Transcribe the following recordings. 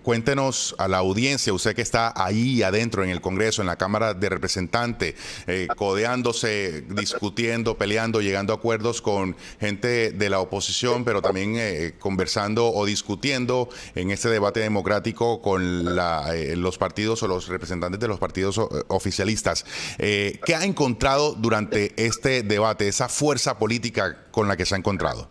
cuéntenos a la audiencia, usted que está ahí adentro en el Congreso, en la Cámara de Representantes, codeándose, discutiendo, peleando, llegando a acuerdos con gente de la oposición, pero también conversando o discutiendo en este debate democrático con los partidos o los representantes de los partidos oficialistas. ¿Qué ha encontrado durante este debate, esa fuerza política con la que se ha encontrado?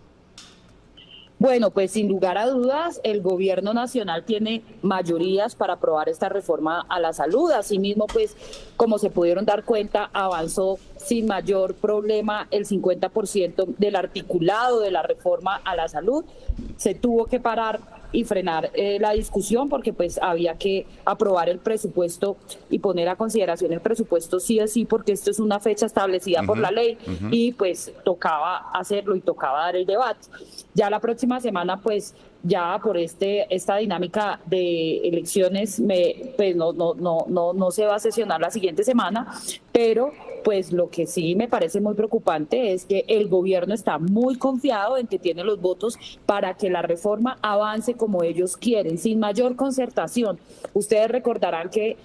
Bueno, pues sin lugar a dudas, el gobierno nacional tiene mayorías para aprobar esta reforma a la salud. Asimismo, pues, como se pudieron dar cuenta, avanzó sin mayor problema el 50% del articulado de la reforma a la salud. Se tuvo que parar y frenar la discusión porque pues había que aprobar el presupuesto y poner a consideración el presupuesto sí o sí, porque esto es una fecha establecida por la ley y pues tocaba hacerlo y tocaba dar el debate. Ya la próxima semana pues ya por esta dinámica de elecciones pues no se va a sesionar la siguiente semana, pero pues lo que sí me parece muy preocupante es que el gobierno está muy confiado en que tiene los votos para que la reforma avance como ellos quieren, sin mayor concertación. Ustedes recordarán que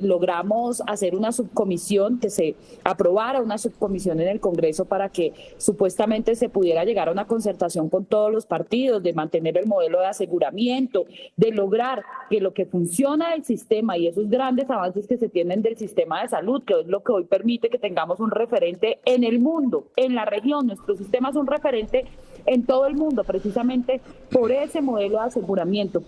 logramos hacer una subcomisión, que se aprobara una subcomisión en el Congreso para que supuestamente se pudiera llegar a una concertación con todos los partidos, de mantener el modelo de aseguramiento, de lograr que lo que funciona del sistema y esos grandes avances que se tienen del sistema de salud, que es lo que hoy permite que tengamos un referente en el mundo, en la región. Nuestro sistema es un referente en todo el mundo, precisamente por ese modelo de aseguramiento,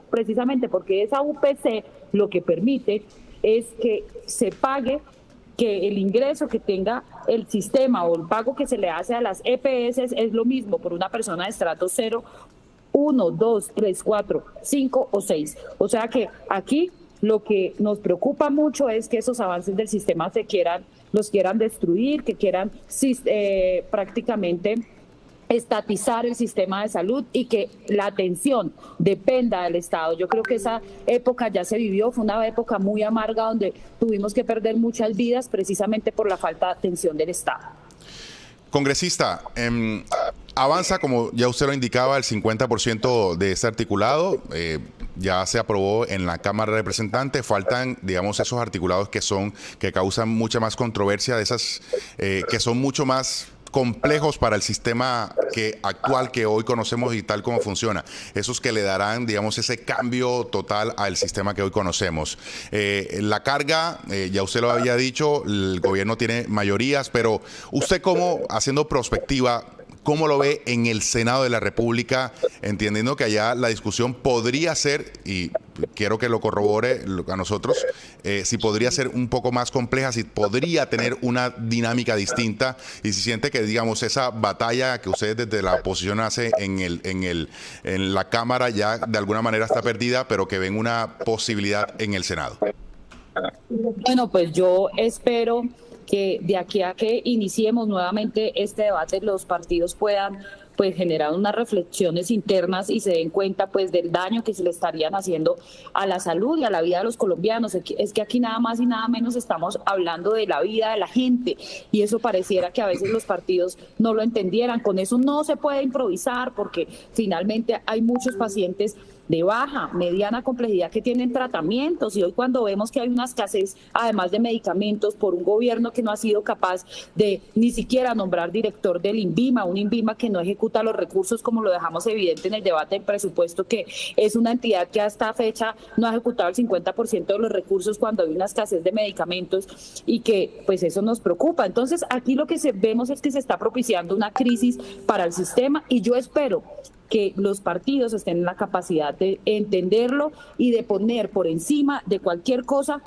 precisamente porque esa UPC lo que permite es que se pague, que el ingreso que tenga el sistema o el pago que se le hace a las EPS es lo mismo por una persona de estrato 0, 1, 2, 3, 4, 5 o 6. O sea que aquí lo que nos preocupa mucho es que esos avances del sistema los quieran destruir, que quieran prácticamente estatizar el sistema de salud y que la atención dependa del Estado. Yo creo que esa época ya se vivió, fue una época muy amarga donde tuvimos que perder muchas vidas precisamente por la falta de atención del Estado. Congresista, avanza, como ya usted lo indicaba, el 50% de este articulado. Ya se aprobó en la Cámara de Representantes. Faltan, digamos, esos articulados que causan mucha más controversia, de esas que son mucho más complejos para el sistema actual que hoy conocemos y tal como funciona. Esos que le darán, digamos, ese cambio total al sistema que hoy conocemos. La carga, ya usted lo había dicho, el gobierno tiene mayorías, pero usted como, haciendo prospectiva, ¿cómo lo ve en el Senado de la República? Entendiendo que allá la discusión podría ser, y quiero que lo corrobore a nosotros, si podría ser un poco más compleja, si podría tener una dinámica distinta, y si siente que, digamos, esa batalla que ustedes desde la oposición hace en la Cámara ya de alguna manera está perdida, pero que ven una posibilidad en el Senado. Bueno, pues yo espero que de aquí a que iniciemos nuevamente este debate los partidos puedan pues generar unas reflexiones internas y se den cuenta pues del daño que se le estarían haciendo a la salud y a la vida de los colombianos. Es que aquí nada más y nada menos estamos hablando de la vida de la gente y eso pareciera que a veces los partidos no lo entendieran. Con eso no se puede improvisar porque finalmente hay muchos pacientes de baja, mediana complejidad que tienen tratamientos y hoy cuando vemos que hay una escasez además de medicamentos por un gobierno que no ha sido capaz de ni siquiera nombrar director del INVIMA, un INVIMA que no ejecuta los recursos como lo dejamos evidente en el debate del presupuesto, que es una entidad que hasta fecha no ha ejecutado el 50% de los recursos cuando hay una escasez de medicamentos y que pues eso nos preocupa. Entonces aquí lo que vemos es que se está propiciando una crisis para el sistema y yo espero que los partidos estén en la capacidad de entenderlo y de poner por encima de cualquier cosa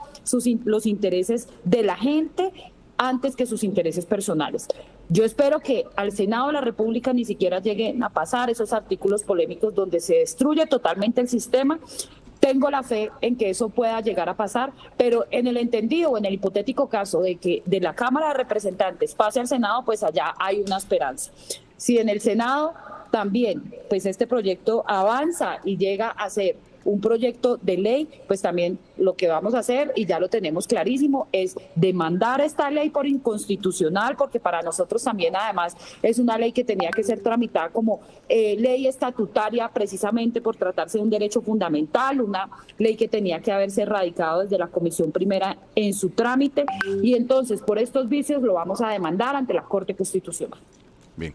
los intereses de la gente antes que sus intereses personales. Yo espero que al Senado de la República ni siquiera lleguen a pasar esos artículos polémicos donde se destruye totalmente el sistema. Tengo la fe en que eso pueda llegar a pasar, pero en el entendido o en el hipotético caso de que de la Cámara de Representantes pase al Senado, pues allá hay una esperanza. Si en el Senado también, pues este proyecto avanza y llega a ser un proyecto de ley, pues también lo que vamos a hacer, y ya lo tenemos clarísimo, es demandar esta ley por inconstitucional, porque para nosotros también además es una ley que tenía que ser tramitada como ley estatutaria, precisamente por tratarse de un derecho fundamental, una ley que tenía que haberse erradicado desde la Comisión Primera en su trámite, y entonces por estos vicios lo vamos a demandar ante la Corte Constitucional. Bien.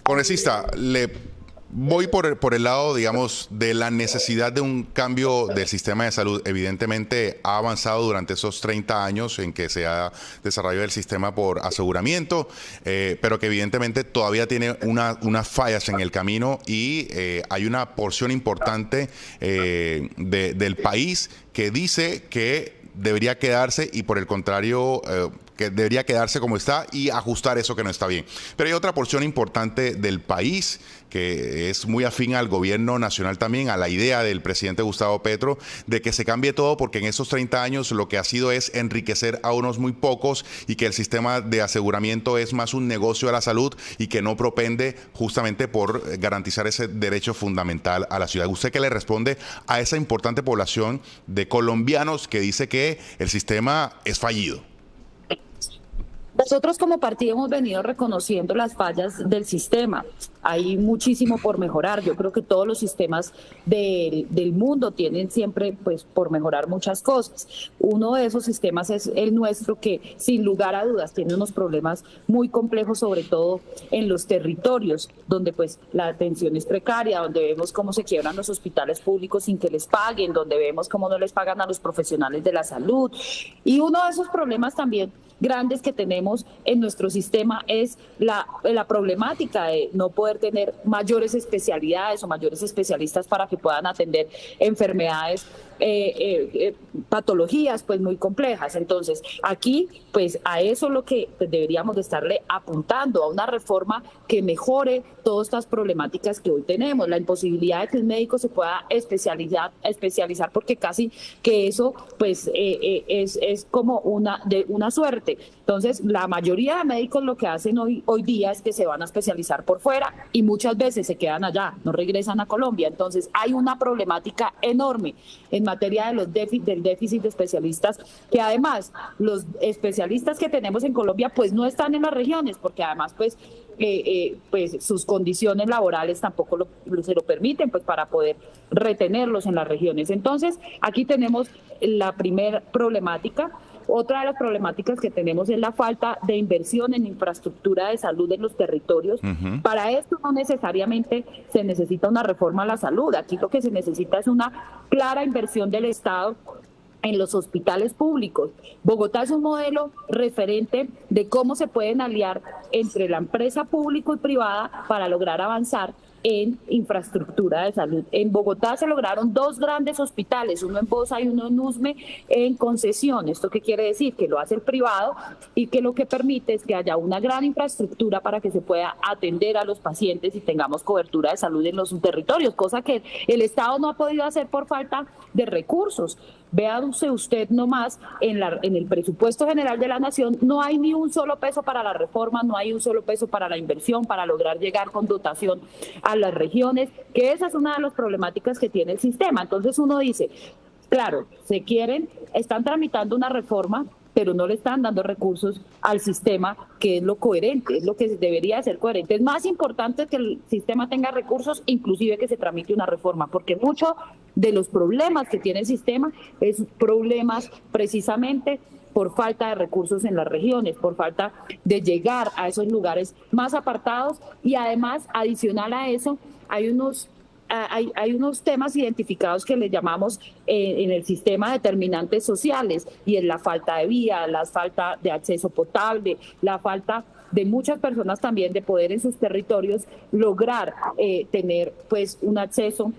Congresista, le voy por el lado, digamos, de la necesidad de un cambio del sistema de salud. Evidentemente ha avanzado durante esos 30 años en que se ha desarrollado el sistema por aseguramiento, pero que evidentemente todavía tiene unas fallas en el camino, y hay una porción importante del país que dice que debería quedarse, y por el contrario, que debería quedarse como está y ajustar eso que no está bien. Pero hay otra porción importante del país que es muy afín al gobierno nacional también, a la idea del presidente Gustavo Petro de que se cambie todo, porque en esos 30 años lo que ha sido es enriquecer a unos muy pocos, y que el sistema de aseguramiento es más un negocio a la salud y que no propende justamente por garantizar ese derecho fundamental a la ciudad. ¿Usted qué le responde a esa importante población de colombianos que dice que el sistema es fallido? Nosotros como partido hemos venido reconociendo las fallas del sistema. Hay muchísimo por mejorar. Yo creo que todos los sistemas del mundo tienen siempre pues por mejorar muchas cosas. Uno de esos sistemas es el nuestro, que sin lugar a dudas tiene unos problemas muy complejos, sobre todo en los territorios, donde pues la atención es precaria, donde vemos cómo se quiebran los hospitales públicos sin que les paguen, donde vemos cómo no les pagan a los profesionales de la salud. Y uno de esos problemas también grandes que tenemos en nuestro sistema es la problemática de no poder tener mayores especialidades o mayores especialistas para que puedan atender enfermedades, patologías pues muy complejas. Entonces aquí pues a eso lo que pues, deberíamos de estarle apuntando, a una reforma que mejore todas estas problemáticas que hoy tenemos, la imposibilidad de que un médico se pueda especializar, porque casi que eso pues es como una suerte. Entonces la mayoría de médicos lo que hacen hoy día es que se van a especializar por fuera y muchas veces se quedan allá, no regresan a Colombia. Entonces hay una problemática enorme en materia de del déficit de especialistas, que además los especialistas que tenemos en Colombia pues no están en las regiones, porque además pues sus condiciones laborales tampoco se lo permiten pues para poder retenerlos en las regiones. Entonces aquí tenemos la primera problemática. Otra de las problemáticas que tenemos es la falta de inversión en infraestructura de salud en los territorios. Para esto no necesariamente se necesita una reforma a la salud. Aquí lo que se necesita es una clara inversión del Estado en los hospitales públicos. Bogotá es un modelo referente de cómo se pueden aliar entre la empresa pública y privada para lograr avanzar en infraestructura de salud. En Bogotá se lograron 2 grandes hospitales, uno en Bosa y uno en Usme, en concesión. ¿Esto qué quiere decir? Que lo hace el privado y que lo que permite es que haya una gran infraestructura para que se pueda atender a los pacientes y tengamos cobertura de salud en los territorios, cosa que el Estado no ha podido hacer por falta de recursos. Véase usted nomás, en el presupuesto general de la Nación no hay ni un solo peso para la reforma, no hay un solo peso para la inversión, para lograr llegar con dotación a las regiones, que esa es una de las problemáticas que tiene el sistema. Entonces uno dice, claro, están tramitando una reforma, pero no le están dando recursos al sistema, que es lo coherente, es lo que debería ser coherente. Es más importante que el sistema tenga recursos, inclusive que se tramite una reforma, porque muchos de los problemas que tiene el sistema es problemas precisamente por falta de recursos en las regiones, por falta de llegar a esos lugares más apartados, y además, adicional a eso, hay unos temas identificados que le llamamos en el sistema determinantes sociales, y es la falta de vía, la falta de acceso potable, la falta de muchas personas también de poder en sus territorios lograr tener pues un acceso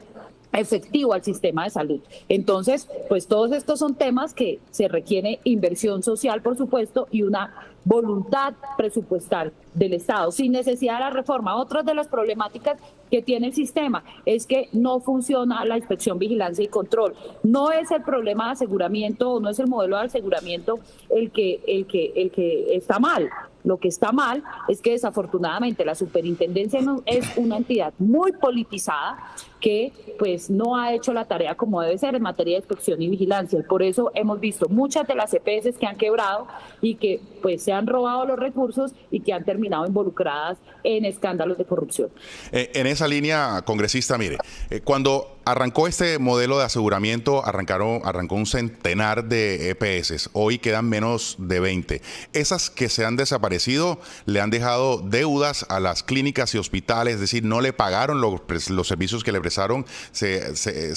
efectivo al sistema de salud. Entonces, pues todos estos son temas que se requiere inversión social, por supuesto, y una voluntad presupuestal del Estado, sin necesidad de la reforma. Otra de las problemáticas que tiene el sistema es que no funciona la inspección, vigilancia y control. No es el problema de aseguramiento, o no es el modelo de aseguramiento el que está mal. Lo que está mal es que desafortunadamente la superintendencia es una entidad muy politizada que pues no ha hecho la tarea como debe ser en materia de inspección y vigilancia. Y por eso hemos visto muchas de las EPS que han quebrado y que pues se han robado los recursos y que han terminado involucradas en escándalos de corrupción. En esa línea, congresista, mire, cuando arrancó este modelo de aseguramiento, arrancó un centenar de EPS. Hoy quedan menos de 20. Esas que se han desaparecido le han dejado deudas a las clínicas y hospitales, es decir, no le pagaron los servicios que le prestaron. Se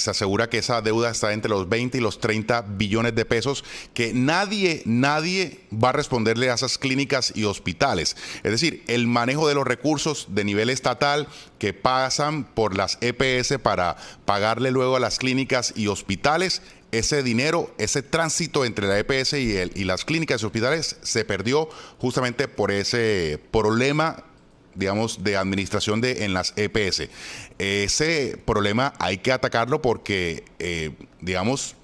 asegura que esa deuda está entre los 20 y los 30 billones de pesos, que nadie va a responderle a esas clínicas y hospitales. Es decir, el manejo de los recursos de nivel estatal que pasan por las EPS para pagarle luego a las clínicas y hospitales, ese dinero, ese tránsito entre la EPS y las clínicas y hospitales se perdió justamente por ese problema, digamos, de administración en las EPS. Ese problema hay que atacarlo porque, digamos,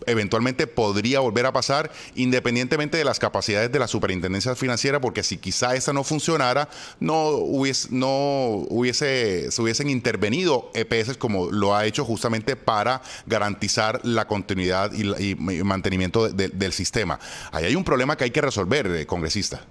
eventualmente podría volver a pasar independientemente de las capacidades de la superintendencia financiera, porque si quizá esa no funcionara, se hubiesen intervenido EPS como lo ha hecho justamente para garantizar la continuidad y mantenimiento del sistema. Ahí hay un problema que hay que resolver, congresista.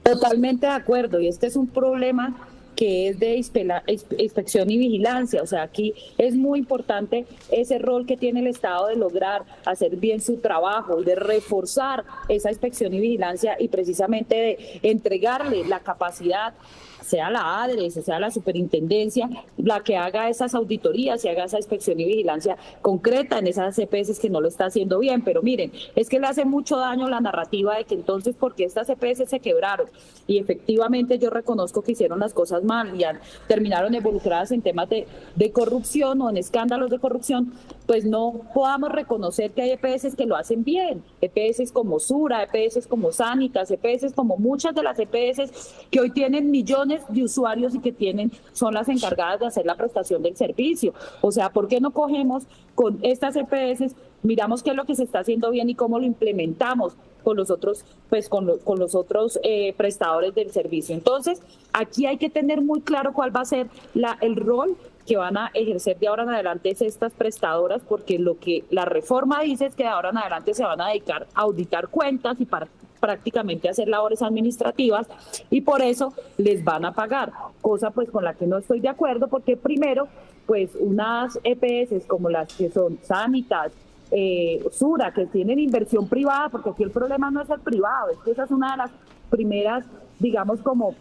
Totalmente de acuerdo, y este es un problema que es de inspección y vigilancia. O sea, aquí es muy importante ese rol que tiene el Estado de lograr hacer bien su trabajo, de reforzar esa inspección y vigilancia y precisamente de entregarle la capacidad, sea la ADRES, sea la superintendencia, la que haga esas auditorías y haga esa inspección y vigilancia concreta en esas EPS que no lo está haciendo bien. Pero miren, es que le hace mucho daño la narrativa de que entonces porque estas EPS se quebraron y efectivamente yo reconozco que hicieron las cosas mal y terminaron involucradas en temas de corrupción o en escándalos de corrupción, pues no podamos reconocer que hay EPS que lo hacen bien, EPS como Sura, EPS como Sanitas, EPS como muchas de las EPS que hoy tienen millones de usuarios y que son las encargadas de hacer la prestación del servicio. O sea, ¿por qué no cogemos con estas EPS, miramos qué es lo que se está haciendo bien y cómo lo implementamos con los otros, pues con los otros prestadores del servicio? Entonces, aquí hay que tener muy claro cuál va a ser el rol que van a ejercer de ahora en adelante estas prestadoras, porque lo que la reforma dice es que de ahora en adelante se van a dedicar a auditar cuentas y prácticamente hacer labores administrativas, y por eso les van a pagar, cosa pues con la que no estoy de acuerdo, porque primero, pues unas EPS como las que son Sanitas, Sura, que tienen inversión privada, porque aquí el problema no es el privado, es que esa es una de las primeras, digamos, como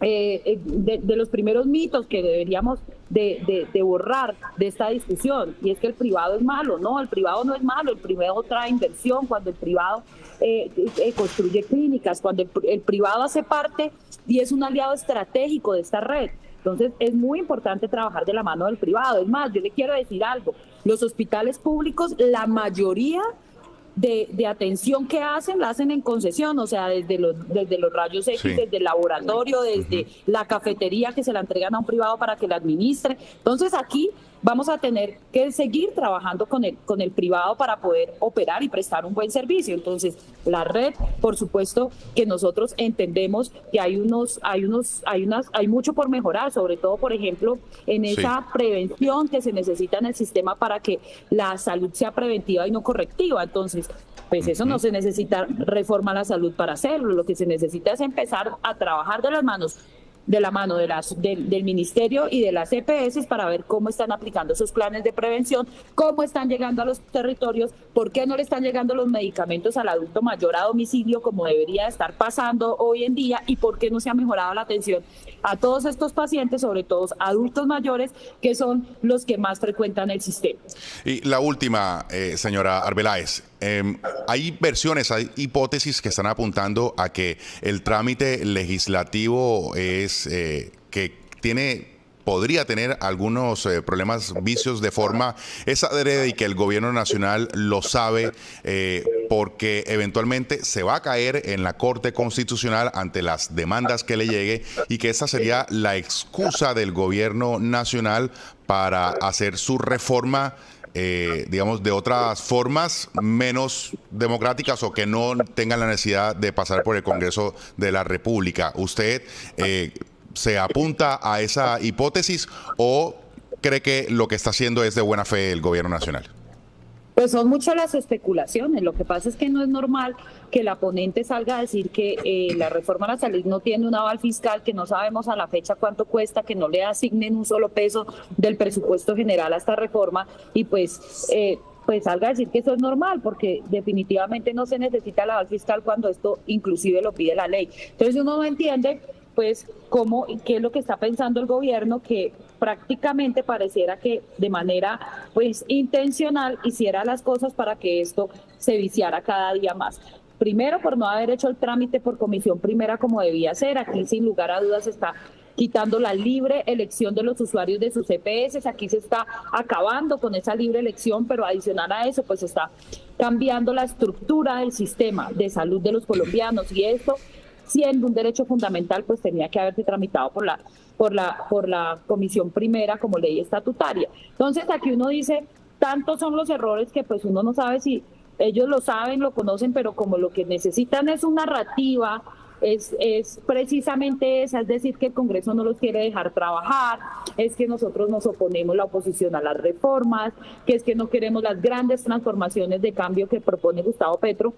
de los primeros mitos que deberíamos de borrar de esta discusión, y es que el privado es malo. No, el privado no es malo, el privado trae inversión, cuando el privado construye clínicas, cuando el privado hace parte y es un aliado estratégico de esta red. Entonces es muy importante trabajar de la mano del privado. Es más, yo le quiero decir algo, los hospitales públicos, la mayoría de atención que hacen, la hacen en concesión, o sea, desde los rayos X, sí, desde el laboratorio, desde la cafetería que se la entregan a un privado para que la administre. Entonces aquí vamos a tener que seguir trabajando con el privado para poder operar y prestar un buen servicio. Entonces, la red, por supuesto que nosotros entendemos que hay mucho por mejorar, sobre todo, por ejemplo, en esa prevención que se necesita en el sistema para que la salud sea preventiva y no correctiva. Entonces, pues eso no se necesita reforma a la salud para hacerlo. Lo que se necesita es empezar a trabajar de la mano del ministerio y de las EPS para ver cómo están aplicando sus planes de prevención, cómo están llegando a los territorios, por qué no le están llegando los medicamentos al adulto mayor a domicilio como debería estar pasando hoy en día, y por qué no se ha mejorado la atención a todos estos pacientes, sobre todo adultos mayores, que son los que más frecuentan el sistema. Y la última, señora Arbeláez. Hay versiones, hay hipótesis que están apuntando a que el trámite legislativo es que tiene podría tener algunos problemas, vicios de forma, es adrede y que el gobierno nacional lo sabe, porque eventualmente se va a caer en la Corte Constitucional ante las demandas que le llegue, y que esa sería la excusa del gobierno nacional para hacer su reforma, digamos, de otras formas menos democráticas o que no tengan la necesidad de pasar por el Congreso de la República. ¿Usted se apunta a esa hipótesis o cree que lo que está haciendo es de buena fe el gobierno nacional? Pues son muchas las especulaciones. Lo que pasa es que no es normal que la ponente salga a decir que la reforma a la salud no tiene un aval fiscal, que no sabemos a la fecha cuánto cuesta, que no le asignen un solo peso del presupuesto general a esta reforma, y pues salga a decir que eso es normal, porque definitivamente no se necesita el aval fiscal cuando esto inclusive lo pide la ley. Entonces uno no entiende pues cómo y qué es lo que está pensando el gobierno, que prácticamente pareciera que de manera pues intencional hiciera las cosas para que esto se viciara cada día más. Primero, por no haber hecho el trámite por comisión primera como debía ser. Aquí sin lugar a dudas está quitando la libre elección de los usuarios de sus EPS, aquí se está acabando con esa libre elección, pero adicional a eso pues está cambiando la estructura del sistema de salud de los colombianos, y esto, siendo un derecho fundamental, pues tenía que haberse tramitado por la comisión primera como ley estatutaria. Entonces aquí uno dice, tantos son los errores que pues uno no sabe si ellos lo saben, lo conocen, pero como lo que necesitan es una narrativa, es precisamente esa, es decir, que el Congreso no los quiere dejar trabajar, es que nosotros nos oponemos, la oposición, a las reformas, que es que no queremos las grandes transformaciones de cambio que propone Gustavo Petro,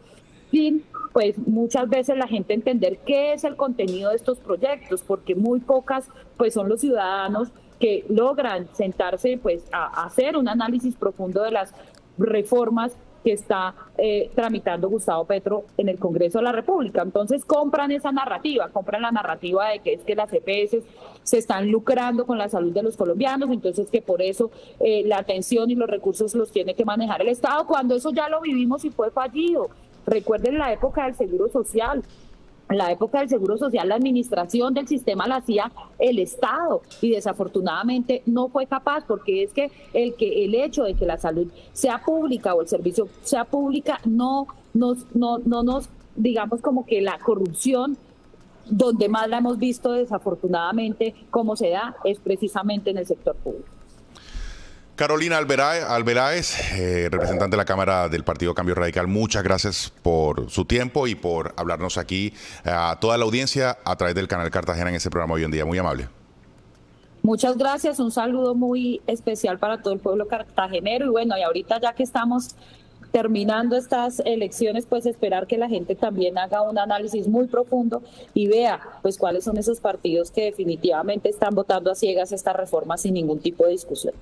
sin pues muchas veces la gente entender qué es el contenido de estos proyectos, porque muy pocas pues son los ciudadanos que logran sentarse pues a hacer un análisis profundo de las reformas que está tramitando Gustavo Petro en el Congreso de la República. Entonces compran esa narrativa, compran la narrativa de que es que las EPS se están lucrando con la salud de los colombianos, entonces que por eso la atención y los recursos los tiene que manejar el Estado, cuando eso ya lo vivimos y fue fallido. Recuerden la época del Seguro Social. En la época del Seguro Social, la administración del sistema la hacía el Estado, y desafortunadamente no fue capaz, porque es que el hecho de que la salud sea pública o el servicio sea pública no nos digamos, como que la corrupción donde más la hemos visto desafortunadamente cómo se da es precisamente en el sector público. Carolina Alveráez, representante de la Cámara del Partido Cambio Radical, muchas gracias por su tiempo y por hablarnos aquí a toda la audiencia a través del canal Cartagena en ese programa Hoy en Día. Muy amable. Muchas gracias, un saludo muy especial para todo el pueblo cartagenero, y bueno, y ahorita ya que estamos terminando estas elecciones, pues esperar que la gente también haga un análisis muy profundo y vea pues cuáles son esos partidos que definitivamente están votando a ciegas esta reforma sin ningún tipo de discusión.